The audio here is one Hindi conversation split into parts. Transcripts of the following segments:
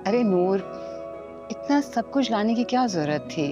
अरे नूर, इतना सब कुछ लाने की क्या जरूरत थी?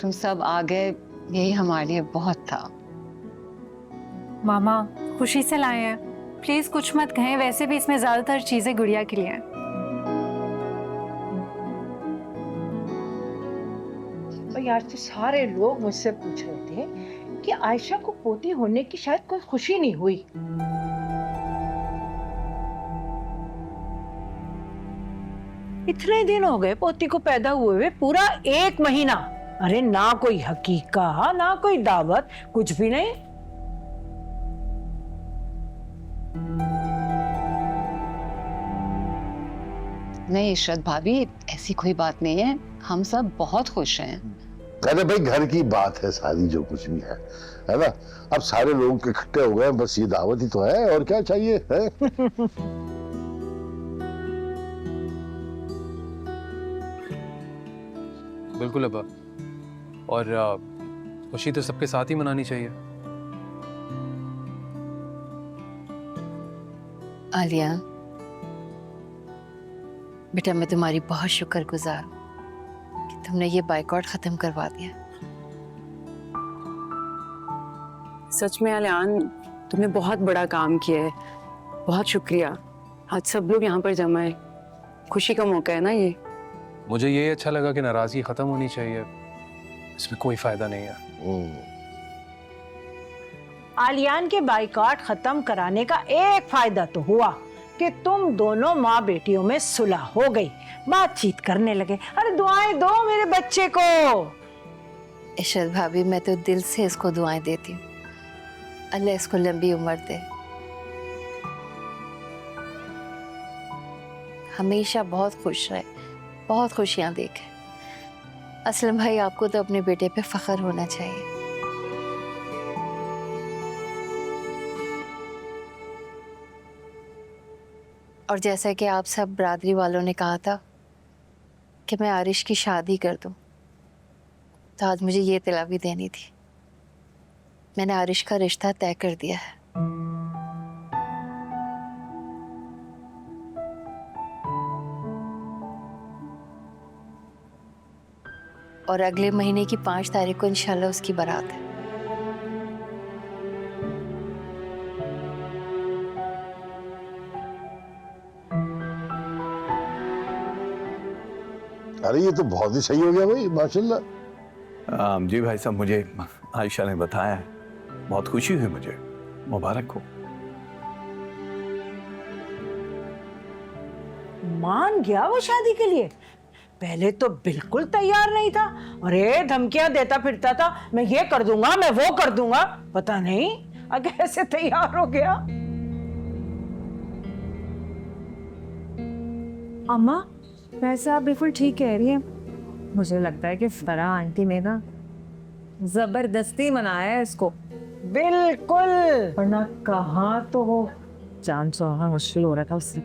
तुम सब आ गए, यही हमारे लिए बहुत था। मामा खुशी से लाए हैं, प्लीज कुछ मत कहें। वैसे भी इसमें ज्यादातर चीजें गुड़िया के लिए हैं। और यार से सारे लोग मुझसे पूछ रहे थे कि आयशा को पोती होने की शायद कोई खुशी नहीं हुई। इतने दिन हो गए पोती को पैदा हुए, पूरा 1 महीना। अरे ना कोई हकीका, ना कोई दावत, कुछ भी नहीं। नहीं इशरत भाभी, ऐसी कोई बात नहीं है, हम सब बहुत खुश हैं। अरे भाई घर की बात है सारी, जो कुछ भी है ना। अब सारे लोग इकट्ठे हो गए, बस ये दावत ही तो है, और क्या चाहिए है? बिल्कुल अब्बा, और खुशी तो सबके साथ ही मनानी चाहिए। आलिया बेटा, मैं तुम्हारी बहुत शुक्रगुजार हूँ कि तुमने ये बाइकआउट खत्म करवा दिया। सच में आलियान, तुमने बहुत बड़ा काम किया है, बहुत शुक्रिया। आज सब लोग यहाँ पर जमा है, खुशी का मौका है ना ये। मुझे ये अच्छा लगा कि नाराजगी खत्म होनी चाहिए, इसमें कोई फायदा नहीं है। आलियान के बाइकआउट खत्म कराने का एक फायदा तो हुआ कि तुम दोनों माँ बेटियों में सुलह हो गई, बातचीत करने लगे। अरे दुआएं दो मेरे बच्चे को। इशरत भाभी, मैं तो दिल से इसको दुआएं देती हूँ, अल्लाह इसको लंबी उम्र दे, हमेशा बहुत खुश रहे, बहुत खुशियां देखे। असलम भाई, आपको तो अपने बेटे पे फख्र होना चाहिए। और जैसा कि आप सब बरादरी वालों ने कहा था कि मैं आरिश की शादी कर दूं, तो आज मुझे ये इत्तला भी देनी थी, मैंने आरिश का रिश्ता तय कर दिया है। और अगले महीने की 5 तारीख को इंशाल्लाह उसकी बारात है। अरे ये तो बहुत ही सही हो गया भाई, माशाल्लाह। जी भाई साहब, मुझे आयशा ने बताया है, बहुत खुशी हुई मुझे, मुबारक हो। मान गया वो शादी के लिए? पहले तो बिल्कुल तैयार नहीं था, अरे धमकियां देता फिरता था, मैं ये कर दूंगा, मैं वो कर दूंगा। पता नहीं अब कैसे तैयार हो गया। अम्मा, वैसे आप बिल्कुल ठीक कह रही हैं। मुझे लगता है कि फराह आंटी ने ना जबरदस्ती मनाया है इसको। बिल्कुल, वरना कहाँ तो वो जान सोना मुश्किल हो रहा था उससे।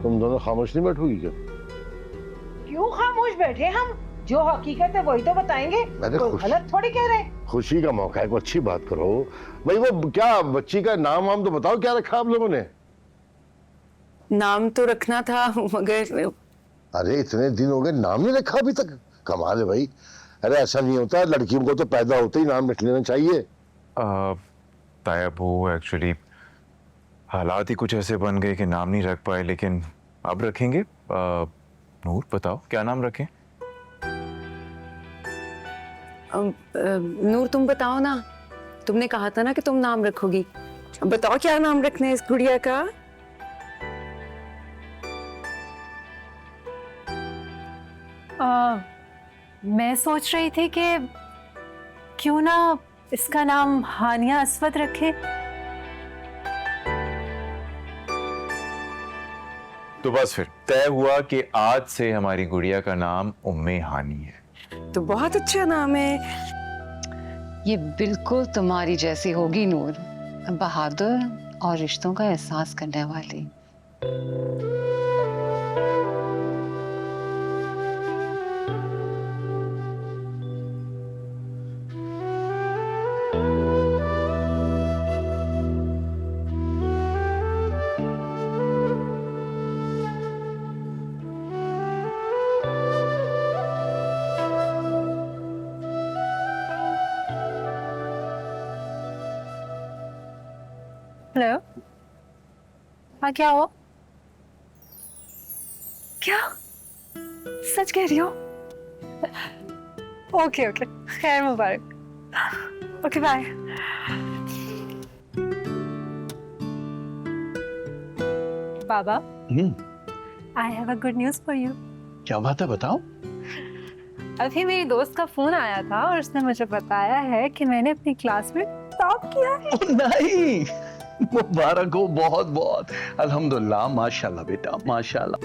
तुम दोनों खामोश नहीं बैठोगी क्या? क्यों खामोश बैठे हम? जो हकीकत है वही तो बताएंगे, कोई गलत थोड़ी कह रहे। खुशी का मौका है, कोई अच्छी बात करो भाई। वो क्या बच्ची का नाम वाम तो बताओ, क्या रखा आप लोगों ने? नाम तो रखना था मगर। अरे इतने दिन हो गए नाम नहीं रखा अभी तक, कमाल है भाई। अरे ऐसा नहीं होता, लड़कियों को तो पैदा होते ही नाम रख लेना चाहिए। ताया वो एक्चुअली हालात ही कुछ ऐसे बन गए कि नाम नहीं रख पाए, लेकिन अब रखेंगे। नूर बताओ क्या नाम रखें? नूर तुम बताओ ना, तुमने कहा था ना कि तुम नाम रखोगी, बताओ क्या नाम रखना है इस गुड़िया का? मैं सोच रही थी कि क्यों ना इसका नाम हानिया अस्वद रखे। तो बस फिर तय हुआ कि आज से हमारी गुड़िया का नाम उम्मे हानी है। तो बहुत अच्छा नाम है। ये बिल्कुल तुम्हारी जैसी होगी नूर, बहादुर और रिश्तों का एहसास करने वाली। हेलो, हाँ क्या हो? क्या सच कह रही हो? ओके ओके, खैर मुबारक। Okay bye. बाबा, I have a good news for you. क्या बात है, बताओ। अभी मेरी दोस्त का फोन आया था और उसने मुझे बताया है कि मैंने अपनी क्लास में टॉप किया है। नहीं, मुबारक हो बहुत बहुत। अल्हम्दुलिल्लाह, माशाल्लाह बेटा, माशाल्लाह।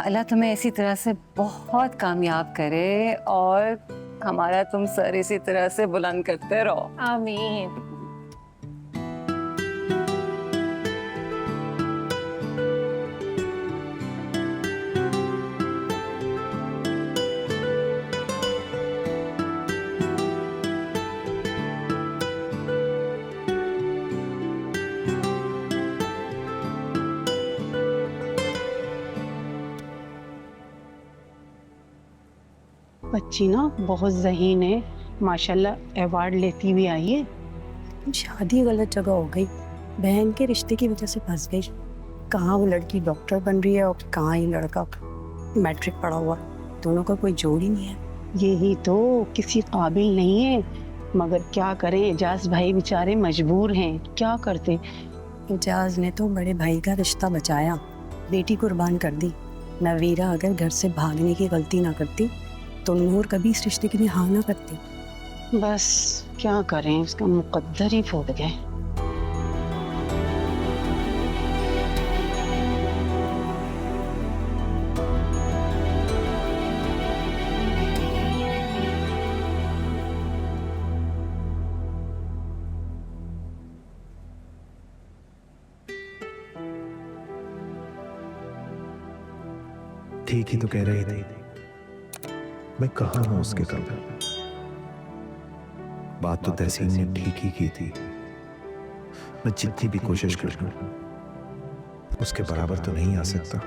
अल्लाह तुम्हें इसी तरह से बहुत कामयाब करे और हमारा तुम सर इसी तरह से बुलंद करते रहो। आमीन। बच्ची ना बहुत ज़हीन है, माशाल्लाह अवार्ड लेती हुई आई है। शादी गलत जगह हो गई, बहन के रिश्ते की वजह से फंस गई। कहाँ वो लड़की डॉक्टर बन रही है और कहाँ ये लड़का मैट्रिक पढ़ा हुआ। दोनों का कोई जोड़ ही नहीं है। यही तो, किसी काबिल नहीं है, मगर क्या करें, एजाज भाई बेचारे मजबूर हैं, क्या करते। एजाज ने तो बड़े भाई का रिश्ता बचाया, बेटी कुर्बान कर दी। नवीरा अगर घर से भागने की गलती ना करती तो नूर कभी इस रिश्ते के लिए हाँ ना करती। बस क्या करें, उसका मुकद्दर ही फूट गए। ठीक ही तो कह रही थी, मैं कहाँ हूं उसके कल। बात तो तहसीन ने ठीक ही की थी। मैं जितनी भी कोशिश कर लूं उसके बराबर तो नहीं आ सकता।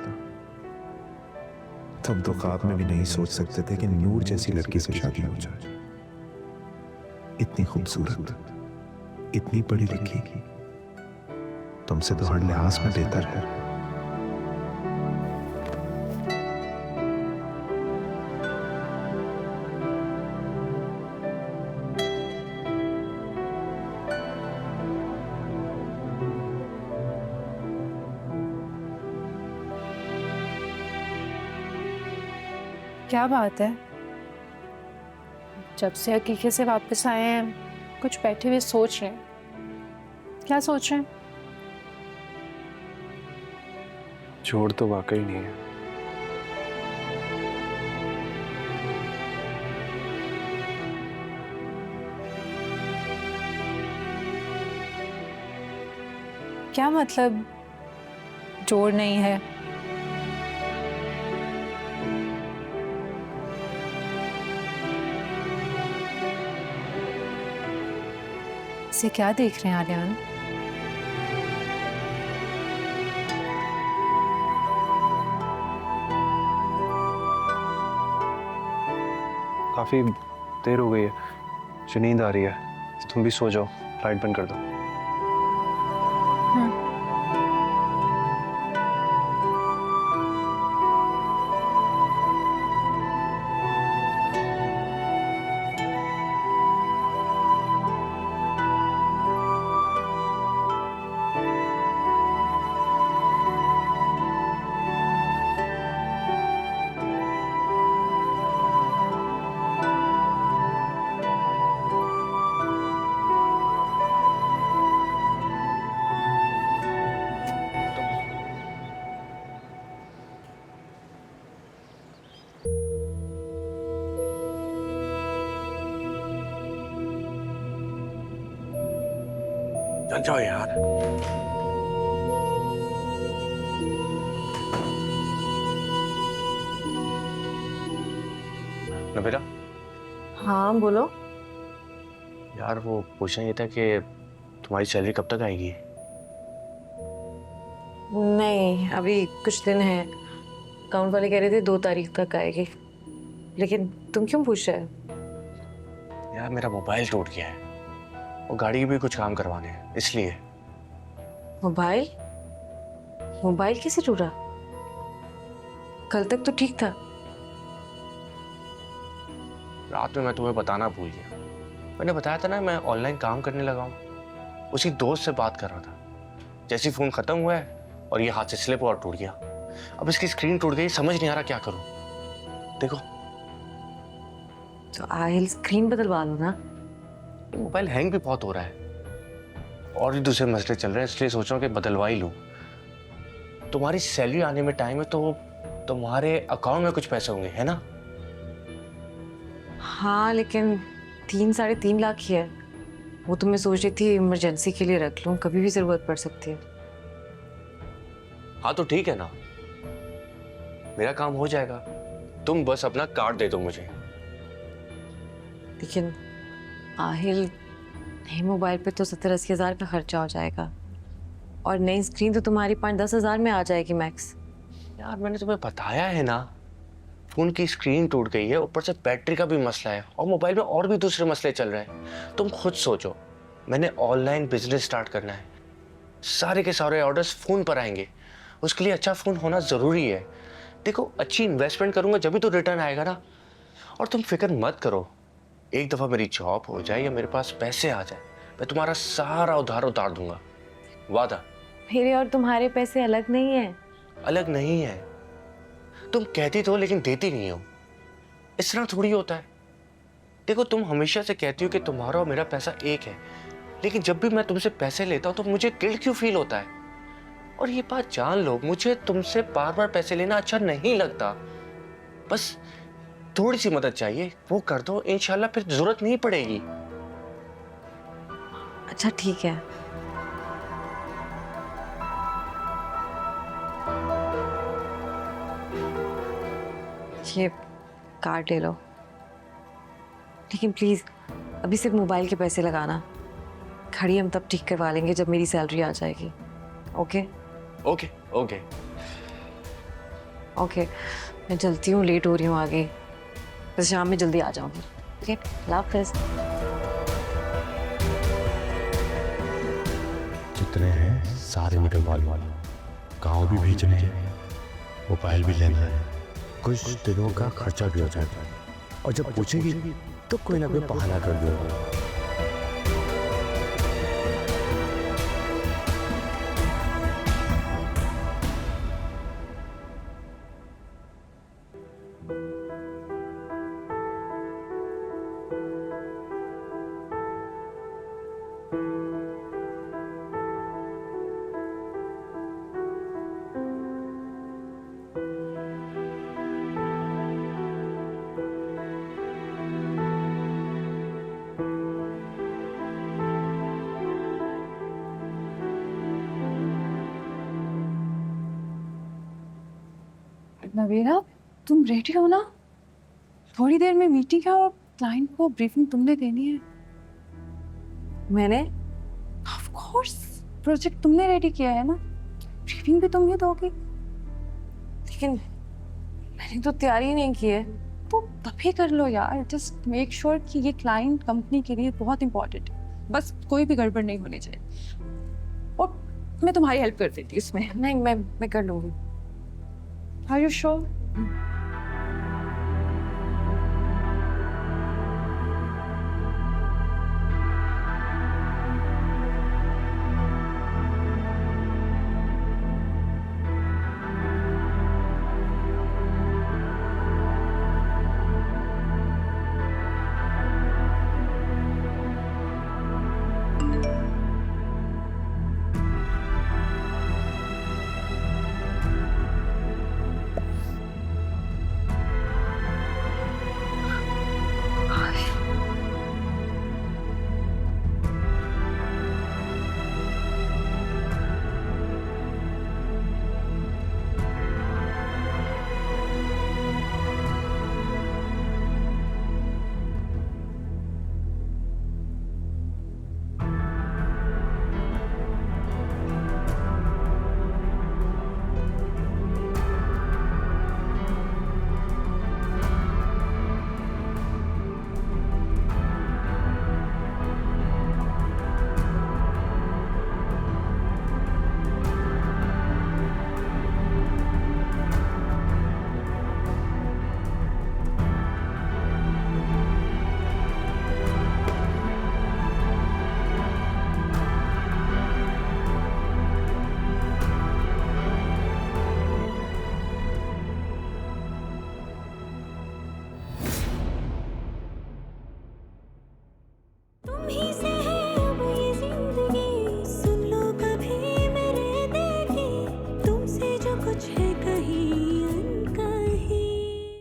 तुम तो ख्वाब में भी नहीं सोच सकते थे कि नूर जैसी लड़की से शादी हो जाए। इतनी खूबसूरत, इतनी पढ़ी लिखी, तुमसे तो हर लिहाज में बेहतर है। क्या बात है, जब से अकीके से वापस आए हैं कुछ बैठे हुए सोच रहे हैं। क्या सोच रहे हैं? जोड़ तो वाकई नहीं है। क्या मतलब जोड़ नहीं है? इसे क्या देख रहे हैं आर्यन? काफी देर हो गई है, मुझे नींद आ रही है, तुम भी सो जाओ, लाइट बंद कर दो। चल जाओ यार। नबीरा, हाँ बोलो। यार वो पूछना ये था कि तुम्हारी सैलरी कब तक आएगी? नहीं, अभी कुछ दिन है। अकाउंट वाले कह रहे थे 2 तारीख तक आएगी। लेकिन तुम क्यों पूछ रहे हो? यार मेरा मोबाइल टूट गया है वो गाड़ी के भी कुछ काम करवाने हैं, इसलिए। मोबाइल मोबाइल कैसे टूटा? कल तक तो ठीक था। रात में मैं तुम्हें बताना भूल गया। मैंने बताया था ना मैं ऑनलाइन काम करने लगा हूँ। उसी दोस्त से बात कर रहा था, जैसे ही फोन खत्म हुआ है और ये हाथ से स्लिप और टूट गया। अब इसकी स्क्रीन टूट गई, समझ नहीं आ रहा क्या करूं। देखो तो आहिल स्क्रीन बदलवा लो ना। मोबाइल हैंग भी बहुत हो रहा है और भी दूसरे मसले चल रहे हैं, इसलिए सोच रहा हूँ कि बदलवा ही लूं। तुम्हारी सैलरी आने में टाइम है तो तुम्हारे अकाउंट में कुछ पैसे होंगे, है ना? हाँ लेकिन 3-3.5 लाख ही है। वो तो मैं सोच रही थी इमरजेंसी के लिए रख लूं, कभी भी जरूरत पड़ सकती है। हाँ तो ठीक है ना, मेरा काम हो जाएगा। तुम बस अपना कार्ड दे दो मुझे। लेकिन आहिल नए मोबाइल पे तो 70-80 हज़ार का खर्चा हो जाएगा और नई स्क्रीन तो तुम्हारी 5-10 हज़ार में आ जाएगी मैक्स। यार मैंने तुम्हें बताया है ना, फोन की स्क्रीन टूट गई है, ऊपर से बैटरी का भी मसला है और मोबाइल में और भी दूसरे मसले चल रहे हैं। तुम खुद सोचो, मैंने ऑनलाइन बिजनेस स्टार्ट करना है, सारे के सारे ऑर्डर्स फोन पर आएंगे, उसके लिए अच्छा फोन होना जरूरी है। देखो अच्छी इन्वेस्टमेंट करूंगा जब भी तो रिटर्न आएगा ना। और तुम फिक्र मत करो, एक दफा मेरी जॉब हो जाए या मेरे पास पैसे आ जाए, मैं तुम्हारा सारा उधार उतार दूंगा, वादा। मेरे और तुम्हारे पैसे अलग नहीं है। अलग नहीं है, तुम कहती तो लेकिन देती नहीं हो। इस तरह थोड़ी होता है। देखो तुम हमेशा से कहती हो कि तुम्हारा और मेरा पैसा एक है, लेकिन जब भी मैं तुमसे पैसे लेता हूं तो मुझे गिल्ट क्यों फील होता है? और ये बात जान लो, मुझे तुमसे बार बार पैसे लेना अच्छा नहीं लगता। बस थोड़ी सी मदद चाहिए, वो कर दो, इंशाल्लाह फिर जरूरत नहीं पड़ेगी। अच्छा ठीक है। ये कार्ड ले लो, लेकिन प्लीज अभी सिर्फ मोबाइल के पैसे लगाना। खड़ी हम तब ठीक करवा लेंगे जब मेरी सैलरी आ जाएगी। ओके ओके ओके ओके, मैं चलती हूँ, लेट हो रही हूँ आगे, बस शाम में जल्दी आ जाऊंगी। ओके, अल्लाह हाफ़िज़। जितने हैं सारे निकलवा लो, गाँव भी भेजने हैं, मोबाइल भी लेना है, कुछ दिनों का खर्चा भी हो जाएगा। और जब पूछेगी तो कोई ना कोई बहाना कर दो। नवीरा, तुम रेडी हो ना? थोड़ी देर में मीटिंग है और क्लाइंट को ब्रीफिंग तुमने देनी है। मैंने ऑफ कोर्स, प्रोजेक्ट तुमने रेडी किया है ना, ब्रीफिंग भी तुम ही दोगी। लेकिन मैंने तो तैयारी नहीं की है। तो तभी कर लो यार, जस्ट मेक श्योर कि ये क्लाइंट कंपनी के लिए बहुत इंपॉर्टेंट है, बस कोई भी गड़बड़ नहीं होनी चाहिए। और मैं तुम्हारी हेल्प कर देती हूँ इसमें। नहीं, मैं कर लूँगी। Are you sure?